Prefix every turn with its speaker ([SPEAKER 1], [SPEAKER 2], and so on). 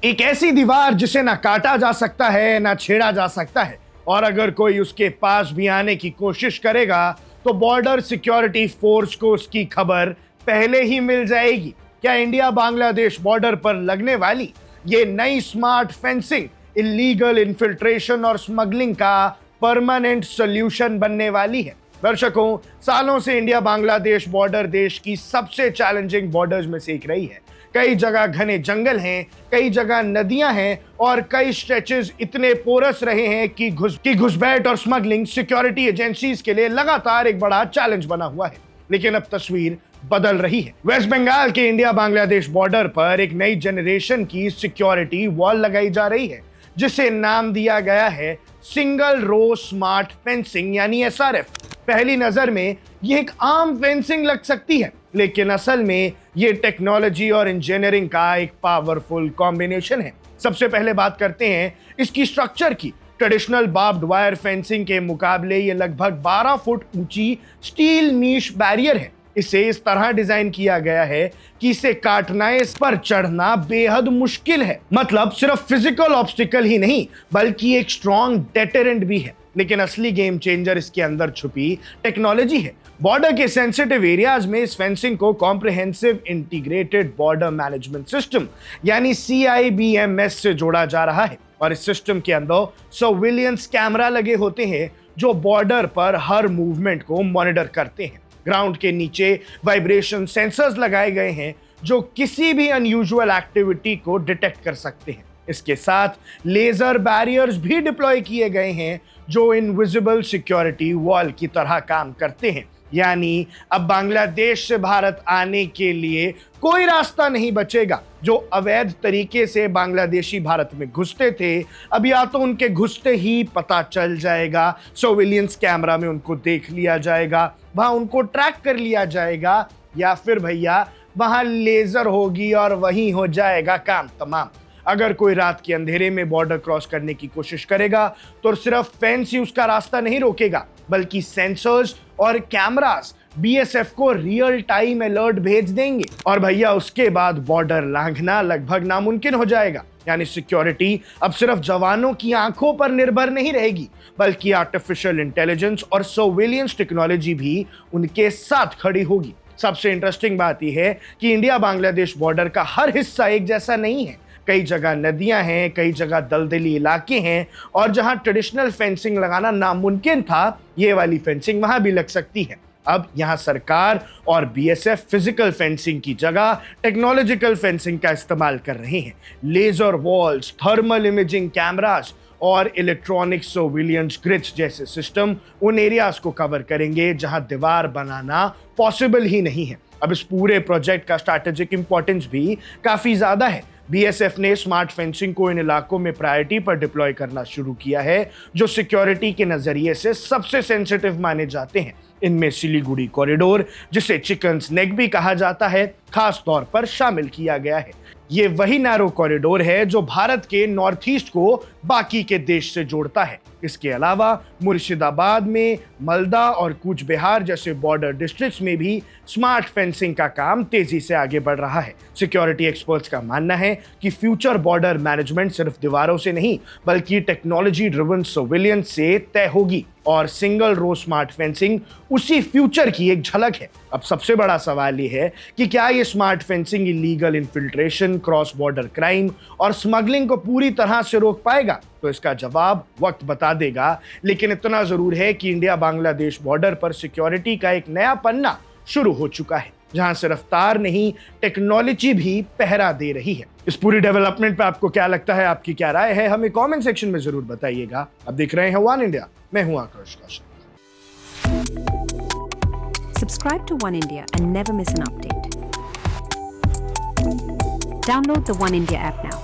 [SPEAKER 1] एक ऐसी दीवार जिसे ना काटा जा सकता है ना छेड़ा जा सकता है, और अगर कोई उसके पास भी आने की कोशिश करेगा तो बॉर्डर सिक्योरिटी फोर्स को उसकी खबर पहले ही मिल जाएगी। क्या इंडिया बांग्लादेश बॉर्डर पर लगने वाली ये नई स्मार्ट फेंसिंग इलीगल इन्फिल्ट्रेशन और स्मगलिंग का परमानेंट सॉल्यूशन बनने वाली है? दर्शकों, सालों से इंडिया बांग्लादेश बॉर्डर देश की सबसे चैलेंजिंग बॉर्डर्स में से एक रही है। कई जगह घने जंगल हैं, कई जगह नदियां हैं और कई स्ट्रेचेस इतने पोरस रहे हैं कि घुसपैठ और स्मगलिंग सिक्योरिटी एजेंसीज के लिए लगातार एक बड़ा चैलेंज बना हुआ है। लेकिन अब तस्वीर बदल रही है। वेस्ट बंगाल के इंडिया बांग्लादेश बॉर्डर पर एक नई जनरेशन की सिक्योरिटी वॉल लगाई जा रही है, जिसे नाम दिया गया है सिंगल रो स्मार्ट फेंसिंग यानी SRF। पहली नजर में यह एक आम फेंसिंग लग सकती है, लेकिन असल में यह टेक्नोलॉजी और इंजीनियरिंग का एक पावरफुल कॉम्बिनेशन है। सबसे पहले बात करते हैं इसकी स्ट्रक्चर की। ट्रेडिशनल बार्ब्ड वायर फेंसिंग के मुकाबले ये लगभग 12 फुट ऊंची स्टील नीश बैरियर है। इसे इस तरह डिजाइन किया गया है कि इसे काटना, इस पर चढ़ना बेहद मुश्किल है। मतलब सिर्फ फिजिकल ऑब्स्टिकल ही नहीं, बल्कि एक स्ट्रॉन्ग डेटरेंट भी है। लेकिन असली गेम चेंजर इसके अंदर छुपी टेक्नोलॉजी है। बॉर्डर के सेंसिटिव एरियाज में इस फेंसिंग को comprehensive integrated border management system यानी CIBMS से जोड़ा जा रहा है, और इस सिस्टम के अंदर सर्विलियंस कैमरा लगे होते हैं जो बॉर्डर पर हर मूवमेंट को मॉनिटर करते हैं। ग्राउंड के नीचे वाइब्रेशन सेंसर्स लगाए गए हैं जो किसी भी अनयूजुअल एक्टिविटी को डिटेक्ट कर सकते हैं। इसके साथ लेजर बैरियर्स भी डिप्लॉय किए गए हैं जो इनविजिबल सिक्योरिटी वॉल की तरह काम करते हैं। यानी अब बांग्लादेश से भारत आने के लिए कोई रास्ता नहीं बचेगा। जो अवैध तरीके से बांग्लादेशी भारत में घुसते थे, अब या तो उनके घुसते ही पता चल जाएगा, सर्विलियंस कैमरा में उनको देख लिया जाएगा, वहां उनको ट्रैक कर लिया जाएगा, या फिर भैया वहां लेजर होगी और वहीं हो जाएगा काम तमाम। अगर कोई रात के अंधेरे में बॉर्डर क्रॉस करने की कोशिश करेगा तो सिर्फ फेंस ही उसका रास्ता नहीं रोकेगा, बल्कि सेंसर्स और कैमरास BSF को रियल टाइम अलर्ट भेज देंगे, और भैया उसके बाद बॉर्डर लांघना लगभग नामुमकिन हो जाएगा। यानी सिक्योरिटी अब सिर्फ जवानों की आंखों पर निर्भर नहीं रहेगी, बल्कि आर्टिफिशियल इंटेलिजेंस और सर्विलियंस टेक्नोलॉजी भी उनके साथ खड़ी होगी। सबसे इंटरेस्टिंग बात यह है कि इंडिया बांग्लादेश बॉर्डर का हर हिस्सा एक जैसा नहीं है। कई जगह नदियां हैं, कई जगह दलदली इलाके हैं, और जहां ट्रेडिशनल फेंसिंग लगाना नामुमकिन था, ये वाली फेंसिंग वहां भी लग सकती है। अब यहां सरकार और BSF फिजिकल फेंसिंग की जगह टेक्नोलॉजिकल फेंसिंग का इस्तेमाल कर रहे हैं। Laser walls, thermal imaging cameras और इलेक्ट्रॉनिक सर्विलियंस ग्रिड्स जैसे सिस्टम उन एरियाज को कवर करेंगे जहां दीवार बनाना पॉसिबल ही नहीं है। अब इस पूरे प्रोजेक्ट का स्ट्रैटेजिक इंपॉर्टेंस भी काफी ज्यादा है। BSF ने स्मार्ट फेंसिंग को इन इलाकों में प्रायोरिटी पर डिप्लॉय करना शुरू किया है जो सिक्योरिटी के नजरिए से सबसे सेंसिटिव माने जाते हैं। इनमें सिलीगुड़ी कॉरिडोर, जिसे चिकन्स नेक भी कहा जाता है, खास तौर पर शामिल किया गया है। ये वही नैरो कॉरिडोर है जो भारत के नॉर्थ ईस्ट को बाकी के देश से जोड़ता है। इसके अलावा मुर्शिदाबाद में मालदा और कूच बिहार जैसे बॉर्डर डिस्ट्रिक्ट्स में भी स्मार्ट फेंसिंग का काम तेजी से आगे बढ़ रहा है। सिक्योरिटी एक्सपर्ट्स का मानना है कि फ्यूचर बॉर्डर मैनेजमेंट सिर्फ दीवारों से नहीं, बल्कि टेक्नोलॉजी ड्रिवन सर्विलियंस से तय होगी, और सिंगल रो स्मार्ट फेंसिंग उसी फ्यूचर की एक झलक है। अब सबसे बड़ा सवाल यह है कि क्या ये smart fencing illegal infiltration, cross border crime और स्मगलिंग को पूरी तरह से रोक पाएगा? तो इसका जवाब वक्त बता देगा। लेकिन इतना जरूर है कि इंडिया बांग्लादेश बॉर्डर पर सिक्योरिटी का एक नया पन्ना शुरू हो चुका है, जहां से रफ्तार नहीं, टेक्नोलॉजी भी पहरा दे रही है। इस पूरी डेवलपमेंट पे आपको क्या लगता है, आपकी क्या राय है, हमें कमेंट सेक्शन में जरूर बताइएगा। अब देख रहे हैं वन इंडिया, मैं हूं आकाश Kaushik.
[SPEAKER 2] Subscribe to One India and never miss an update. Download the One India app now.